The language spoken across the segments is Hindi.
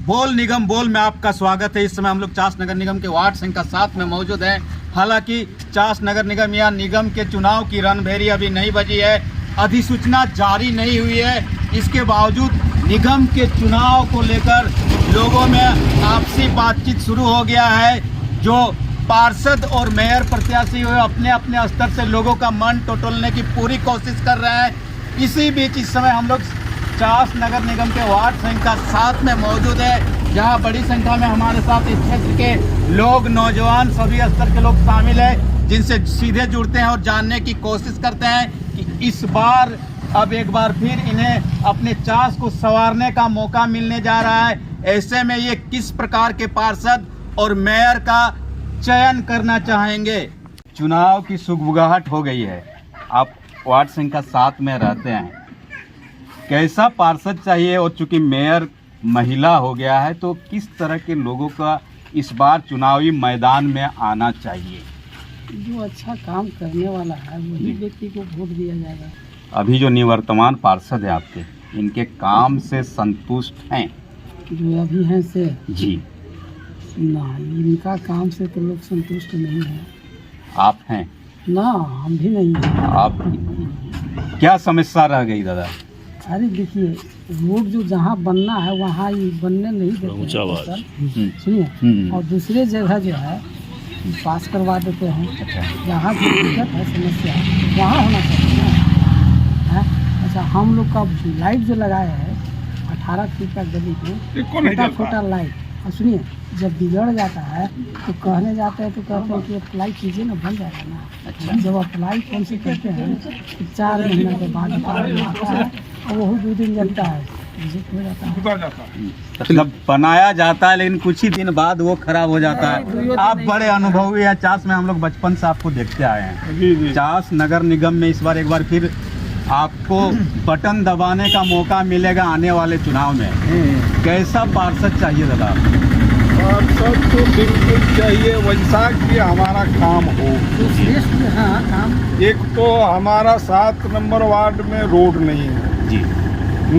बोल निगम बोल में आपका स्वागत है। इस समय हम लोग चास नगर निगम के वार्ड संख्या 7 में मौजूद हैं। हालांकि चास नगर निगम या निगम के चुनाव की रणभेरी अभी नहीं बजी है, अधिसूचना जारी नहीं हुई है। इसके बावजूद निगम के चुनाव को लेकर लोगों में आपसी बातचीत शुरू हो गया है। जो पार्षद और मेयर प्रत्याशी हुए अपने अपने स्तर से लोगों का मन टटोलने की पूरी कोशिश कर रहे हैं। इसी बीच इस समय हम लोग चास नगर निगम के वार्ड संख्या 7 में मौजूद है, जहां बड़ी संख्या में हमारे साथ इस क्षेत्र के लोग, नौजवान, सभी स्तर के लोग शामिल हैं, जिनसे सीधे जुड़ते हैं और जानने की कोशिश करते हैं कि इस बार अब एक बार फिर इन्हें अपने चास को संवारने का मौका मिलने जा रहा है। ऐसे में ये किस प्रकार के पार्षद और मेयर का चयन करना चाहेंगे। चुनाव की सुगबुगाहट हो गई है। आप वार्ड संख्या 7 में रहते हैं, कैसा पार्षद चाहिए? और चूंकि मेयर महिला हो गया है तो किस तरह के लोगों का इस बार चुनावी मैदान में आना चाहिए? जो अच्छा काम करने वाला है वही व्यक्ति को वोट दिया जाएगा। अभी जो निवर्तमान पार्षद है आपके, इनके काम से संतुष्ट हैं? जो अभी हैं से जी ना, इनका काम से तो लोग संतुष्ट नहीं है। आप हैं? ना, हम भी नहीं हैं। आप क्या समस्या रह गई दादा? अरे देखिए, रोड जो जहाँ बनना है वहाँ ये बनने नहीं देते हैं सर, सुनिए। और दूसरे जगह जो है पास करवा देते हैं। जहाँ जो दिक्कत है, समस्या है, वहाँ होना चाहिए ना। अच्छा, हम लोग का लाइट जो लगाए हैं 18 फीट का गली में छोटा लाइट, और सुनिए, जब बिगड़ जाता है तो कहने जाते हैं तो कहते हैं कि अप्लाई कीजिए ना, बन जाएगा ना। अच्छा, जब अप्लाई कौन से करते हैं तो 4 महीने के बाद आता है और वही 2 दिन जलता है, हो जाता है। मतलब बनाया जाता है लेकिन कुछ ही दिन बाद वो खराब हो जाता है। आप बड़े अनुभवी हैं चास में, हम लोग बचपन से आपको देखते आए हैं। चास नगर निगम में इस बार एक बार फिर आपको बटन दबाने का मौका मिलेगा आने वाले चुनाव में। कैसा पार्षद चाहिए दादा? पार्षद तो बिल्कुल चाहिए वैसा कि हमारा काम हो। हाँ, काम। एक तो हमारा 7 नंबर वार्ड में रोड नहीं है जी,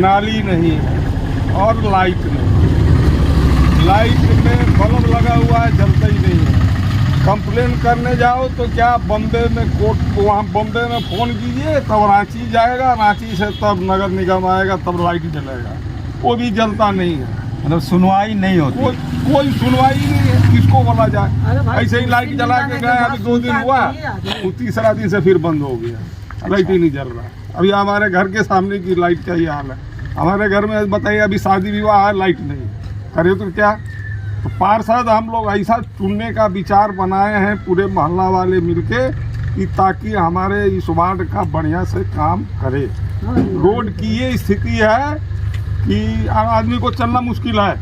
नाली नहीं है और लाइट नहीं। लाइट में बल्ब लगा हुआ है, जलता ही नहीं है। कंप्लेन करने जाओ तो क्या बम्बे में कोर्ट, वहाँ बम्बे में फ़ोन कीजिए तब रांची जाएगा, रांची से तब नगर निगम आएगा तब लाइट जलेगा, वो भी जलता नहीं है। मतलब सुनवाई नहीं होती। कोई सुनवाई नहीं है, किसको बोला जाए। ऐसे ही लाइट जला के गए, अभी 2 दिन हुआ, वो तीसरा दिन से फिर बंद हो गया, लाइट ही नहीं जल रहा। अभी हमारे घर के सामने की लाइट का ही हाल है। हमारे घर में बताइए, अभी शादी विवाह है, लाइट नहीं, करे तो क्या। तो पार्षद हम लोग ऐसा चुनने का विचार बनाए हैं पूरे मोहल्ला वाले मिलके कि ताकि हमारे इस वार्ड का बढ़िया से काम करे। रोड की ये स्थिति है कि आदमी को चलना मुश्किल है।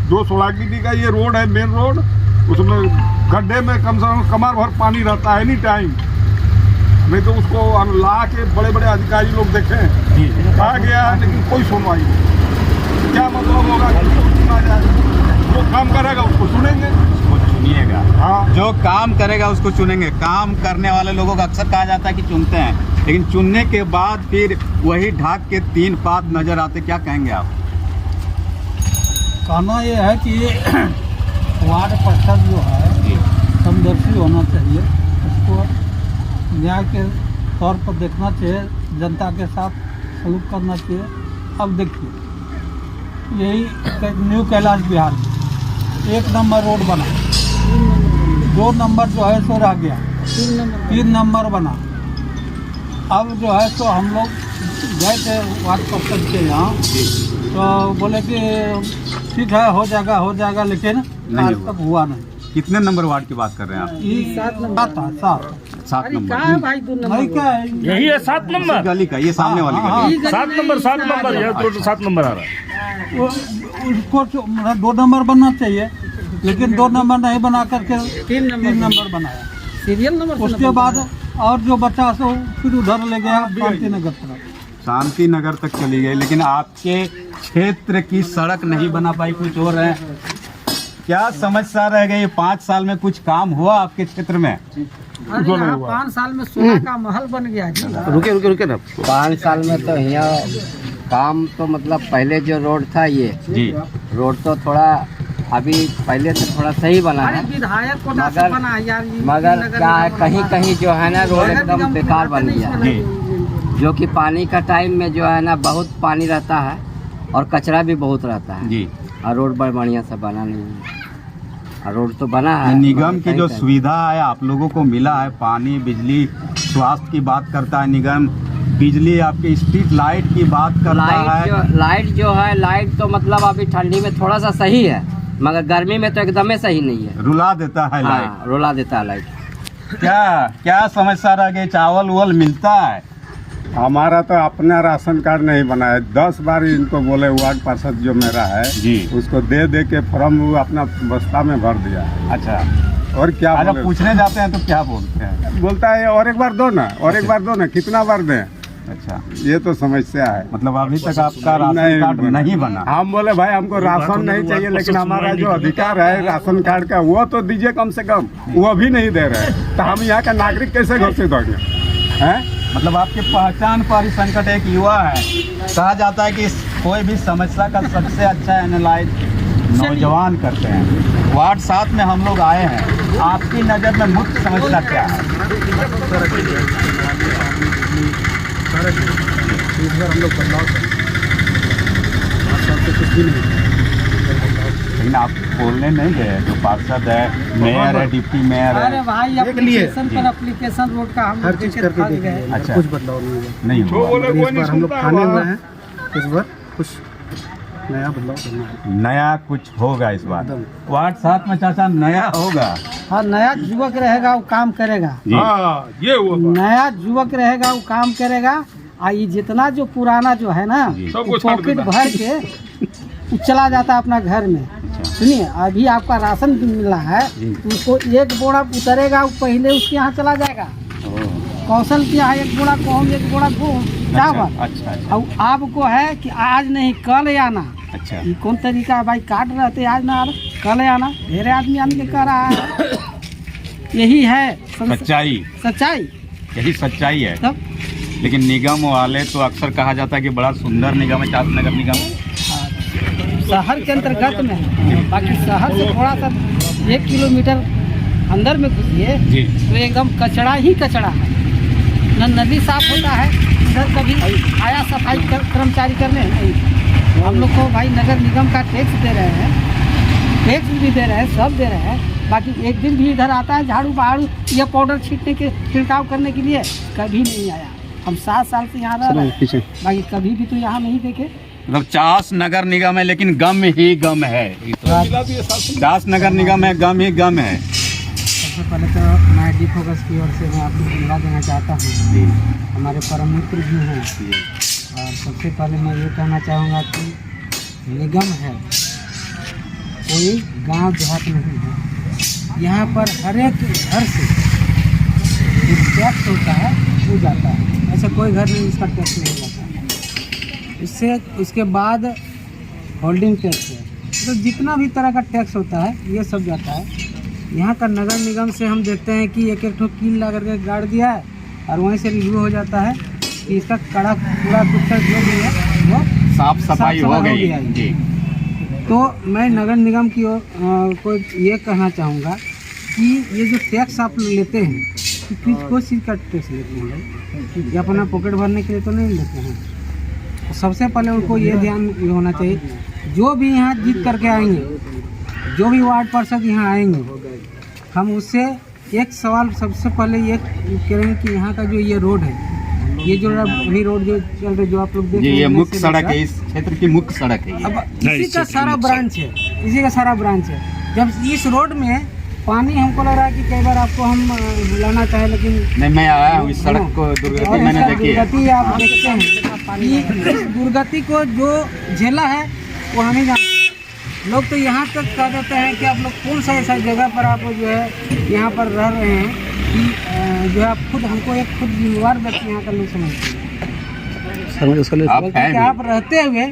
जो सोलागिटी का ये रोड है, मेन रोड, उसमें गड्ढे में कम से कम कमर भर पानी रहता है एनी टाइम। नहीं तो उसको हम ला के बड़े बड़े अधिकारी लोग देखें, कहा गया है लेकिन कोई सुनवाई नहीं। क्या मतलब होगा कि सुना जाए? जो काम करेगा उसको सुनेंगे, उसको चुनिएगा। हाँ, जो काम करेगा उसको चुनेंगे। काम करने वाले लोगों का अक्सर कहा जाता है कि चुनते हैं, लेकिन चुनने के बाद फिर वही ढाक के 3 पात नजर आते। क्या कहेंगे आप? कहना ये है कि वार्ड पार्षद जो है समदर्शी होना चाहिए, उसको न्याय के तौर पर देखना चाहिए, जनता के साथ सलूक करना चाहिए। अब देखिए, यही न्यू कैलाश बिहार में 1 नंबर रोड बना, 2 नंबर जो है सो रह गया, 3 नंबर बना। अब जो है तो हम लोग गए थे वार्ड पार्षद के यहाँ, तो बोले कि ठीक है हो जाएगा, लेकिन आज तक हुआ नहीं। कितने नंबर वार्ड की बात कर रहे हैं आप? 7 नंबर नहीं, क्या है यही है 7 नंबर गली का, ये सामने वाली गली। 7 नंबर ये तो 7 नंबर आ रहा है। उसको 2 नंबर बनना चाहिए, लेकिन 2 नंबर नहीं बना करके 3 नंबर बनाया, सीरियल नंबर। उसके बाद और जो बचा सो फिर उधर ले गया शांति नगर तरफ। शांति नगर तक चली गई, लेकिन आपके क्षेत्र की सड़क नहीं बना पाई। कुछ और है, क्या समस्या रह गई? 5 साल में कुछ काम हुआ आपके क्षेत्र में? 5 साल में सोना का महल बन गया। रुके ना। 5 साल में तो यहाँ काम तो मतलब पहले जो रोड था ये जी रोड तो थोड़ा अभी पहले से थोड़ा सही बना है, विधायक कोटा से मगर बना है यार, ये मगर नगर क्या है निगम कहीं बना। कहीं जो है ना रोड नगर एकदम निगम बेकार पूरा बन नहीं गया है, जी जो कि पानी का टाइम में जो है ना बहुत पानी रहता है और कचरा भी बहुत रहता है जी। और रोड बड़ा बढ़िया से बना नहीं है। और रोड तो बना है निगम की मगर जो कहीं- सुविधा है आप लोगों को मिला है, पानी, बिजली, स्वास्थ्य की बात करता है निगम, बिजली आपके स्ट्रीट लाइट की बात करता है। लाइट जो है लाइट तो मतलब अभी ठंडी में थोड़ा सा सही है, मगर गर्मी में तो एकदम ही सही नहीं है। रुला देता है लाइट। हाँ, रुला देता है लाइट। क्या क्या समस्या रह गई? चावल उवल मिलता है? हमारा तो अपना राशन कार्ड नहीं बना है। 10 बार इनको बोले, वार्ड पार्षद जो मेरा है जी। उसको दे के फॉर्म वो अपना बस्ता में भर दिया। अच्छा, और क्या अगर बोले? पूछने जाते हैं तो क्या बोलते हैं? बोलता है और एक बार दो ना, और एक बार दो ना, कितना बार दें? अच्छा, ये तो समस्या है। मतलब अभी तक आपका राशन कार्ड नहीं बना? हम बोले भाई हमको राशन नहीं चाहिए, लेकिन हमारा जो अधिकार है राशन कार्ड का वो तो दीजिए कम से कम, वो भी नहीं दे रहे। तो हम यहाँ का नागरिक कैसे घोषित होंगे? हैं? मतलब आपके पहचान पर ही संकट एक युवा है। कहा जाता है कि कोई भी समस्या का सबसे अच्छा एनालाइज नौजवान करते हैं। वार्ड 7 में हम लोग आए हैं, आपकी नज़र में मुख्य समस्या क्या है? लेकिन आप बोलने नहीं गए, जो पार्षद है, मेयर है, डिप्टी मेयर अरे है, भाई एप्लीकेशन पर एप्लीकेशन रोड का हम देख के थक गए। अच्छा कुछ बदलाव नहीं हुआ। नहीं जो हुआ। बोले कोई नहीं इस बार हम लोग सुनता ठाने है। हुए हैं, इस बार कुछ नया बदलाव करना है। नया कुछ होगा इस बार वार्ड 7 में चाचा, नया होगा। हाँ, नया युवक रहेगा वो काम करेगा। जी। हाँ, ये हुआ बात। नया युवक रहेगा वो काम करेगा। ये जितना जो पुराना जो है ना, सबको वो छोड़ पॉकेट देना। भर के वो चला जाता है अपना घर में। सुनिए, अभी आपका राशन भी मिला है, उसको एक बोरा उतरेगा, वो पहले उसके यहाँ चला जाएगा। कौशल के यहाँ एक बोरा गेहूँ, एक बोरा चावल। अच्छा अच्छा और आपको है कि आज नहीं कल आना। अच्छा। ये कौन तरीका है भाई? काट रहते आज ना आना, कल आना। ढेरे आदमी आने के कह रहा है। यही है सच्चाई, सच्चाई। यही सच्चाई है। तब लेकिन निगम वाले तो अक्सर कहा जाता है कि बड़ा सुंदर निगम है चास नगर निगम। शहर के अंतर्गत में है, बाकी शहर से थोड़ा सा 1 किलोमीटर अंदर में घुसिए जी। तो एकदम कचरा ही कचरा है। न नदी साफ होता है, इधर कभी आया सफाई कर्मचारी करने नहीं। हम लोग को भाई नगर निगम का टैक्स दे रहे हैं, टैक्स भी दे रहे हैं, सब दे रहे हैं। बाकी एक दिन भी इधर आता है झाड़ू बहाड़ू या पाउडर छींटने के छिड़काव करने के लिए? कभी नहीं आया। हम 7 साल से यहाँ रह रहे हैं, पीछे बाकी कभी भी तो यहाँ नहीं देखे। मतलब चास नगर निगम है लेकिन गम ही गम है। चास नगर निगम है, गम ही गम है। सबसे पहले तो मैं डी फोकस की ओर से मैं आपको धन्यवाद देना चाहता हूँ। जी हमारे परम मित्र भी हैं। और सबसे पहले मैं ये कहना चाहूँगा कि निगम है, कोई गांव देहात नहीं है। यहाँ पर हर एक घर से जो टैक्स होता है वो जाता है। ऐसा कोई घर नहीं जिसका टैक्स नहीं जाता है। इससे उसके बाद होल्डिंग टैक्स है, तो जितना भी तरह का टैक्स होता है ये सब जाता है। यहाँ का नगर निगम से हम देखते हैं कि एक ठो कील ला करके गाड़ दिया है और वहीं से रिव्यू हो जाता है कि इसका कड़ा पूरा कुछ जो भी है वो साफ सफाई हो गई गया है। जी। तो मैं नगर निगम की ओर को ये कहना चाहूँगा कि ये जो टैक्स आप लेते हैं कि किस चीज़ का टैक्स लेते हैं लोग? ये अपना पॉकेट भरने के लिए तो नहीं लेते हैं। तो सबसे पहले उनको ये ध्यान होना चाहिए, जो भी यहाँ जीत करके आएंगे, जो भी वार्ड पार्षद यहाँ आएंगे, हम उससे एक सवाल सबसे पहले ये करेंगे कि यहाँ का जो ये रोड है, ये जो अभी रोड जो चल रही, जो आप लोग देख जी, रहे ये हैं, मुख्य सड़क है, इस क्षेत्र की मुख्य सड़क है ये। अब इसी का सारा ब्रांच है, इसी का सारा ब्रांच है। जब इस रोड में पानी हमको लग रहा है कि कई बार आपको हम बुलाना चाहे, लेकिन नहीं, मैं आया हूँ इस सड़क को, दुर्गति और मैंने इसका देखी है। दुर्गति आप देखते हैं, इस दुर्गति को जो झेला है वो हम ही जानते हैं। लोग तो यहाँ तक कह देते हैं कि आप लोग कौन सा ऐसा जगह पर आप जो है यहाँ पर रह रहे हैं कि जो है आप खुद हमको एक जिम्मेवार व्यक्ति यहाँ का लोग समझते हैं। सर मैं उसका लिए आप हैं कि भी। आप रहते हुए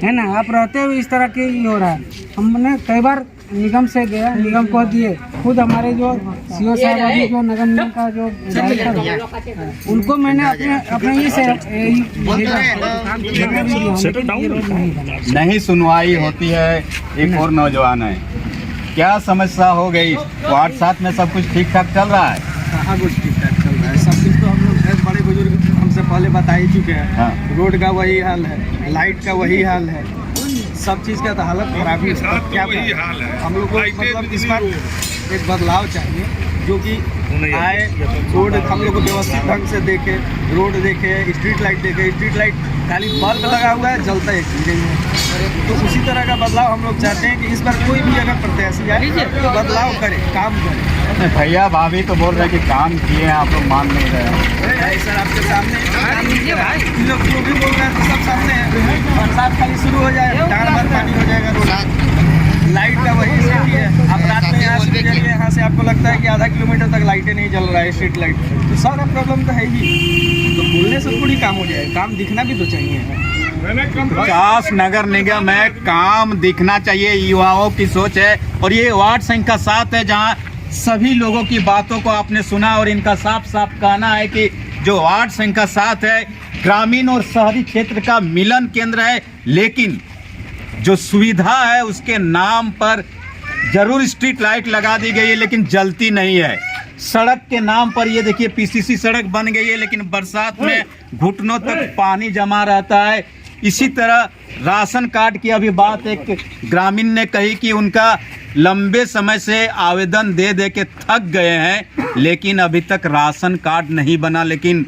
है ना। आप रहते हुए इस तरह के ही हो रहा है। हमने कई बार निगम से गया, निगम को दिए, खुद हमारे जो सीओ साहब अभी जो नगर निगम का जो डायरेक्टर है उनको मैंने अपने ही से नहीं सुनवाई होती है। एक और नौजवान है, क्या समस्या हो गई? वार्ड 7 में सब कुछ ठीक ठाक चल रहा है? कहाँ कुछ ठीक ठाक चल रहा है, सब कुछ तो हम लोग बड़े बुजुर्ग हमसे पहले बता ही चुके हैं। हाँ। रोड का वही हाल है, लाइट का वही हाल है, सब चीज़ का तो हालत खराब ही है। क्या वही हाल है। हम लोग को मतलब इस बार एक बदलाव चाहिए जो कि आए, रोड हम लोग को व्यवस्थित ढंग से देखे, रोड देखे, स्ट्रीट लाइट देखे। स्ट्रीट लाइट खाली बल्ब लगा हुआ है, जलता है धीरे धीरे। तो उसी तरह का बदलाव हम लोग चाहते हैं कि इस बार कोई भी अगर प्रत्याशी आए तो बदलाव करे, काम करे। भैया भाभी तो बोल रहे हैं कि काम किए हैं, आप लोग मान नहीं रहे हैं। सर आपके सामने इन लोग जो भी बोल रहे हैं तो सब सामने है। बरसात खाली शुरू हो जाए, टाण भर पानी हो जाएगा रोड। लाइट का वही स्थिति है। आप रात में यहाँ से गुजरिए, यहाँ से आपको लगता है कि आधा किलोमीटर तक लाइटें नहीं जल रहा है, स्ट्रीट लाइट। तो सारा प्रॉब्लम तो है ही। तो बोलने से थोड़ी काम हो जाए, काम दिखना भी तो चाहिए। चास नगर निगम है, काम दिखना चाहिए, युवाओं की सोच है। और ये वार्ड संख्या 7 है जहाँ सभी लोगों की बातों को आपने सुना और इनका साफ साफ कहना है कि जो वार्ड संख्या 7 है ग्रामीण और शहरी क्षेत्र का मिलन केंद्र है, लेकिन जो सुविधा है उसके नाम पर जरूर स्ट्रीट लाइट लगा दी गई है लेकिन जलती नहीं है। सड़क के नाम पर ये देखिए पीसीसी सड़क बन गई है लेकिन बरसात में घुटनों तक पानी जमा रहता है। इसी तरह राशन कार्ड की अभी बात एक ग्रामीण ने कही कि उनका लंबे समय से आवेदन दे दे के थक गए हैं लेकिन अभी तक राशन कार्ड नहीं बना। लेकिन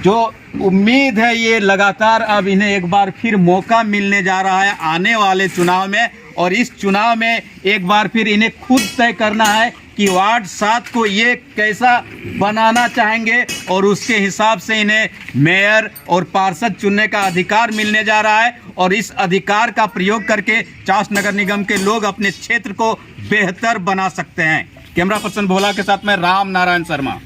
जो उम्मीद है ये लगातार अब इन्हें एक बार फिर मौका मिलने जा रहा है आने वाले चुनाव में। और इस चुनाव में एक बार फिर इन्हें खुद तय करना है कि वार्ड 7 को ये कैसा बनाना चाहेंगे और उसके हिसाब से इन्हें मेयर और पार्षद चुनने का अधिकार मिलने जा रहा है। और इस अधिकार का प्रयोग करके चास नगर निगम के लोग अपने क्षेत्र को बेहतर बना सकते हैं। कैमरा पर्सन भोला के साथ में राम नारायण शर्मा।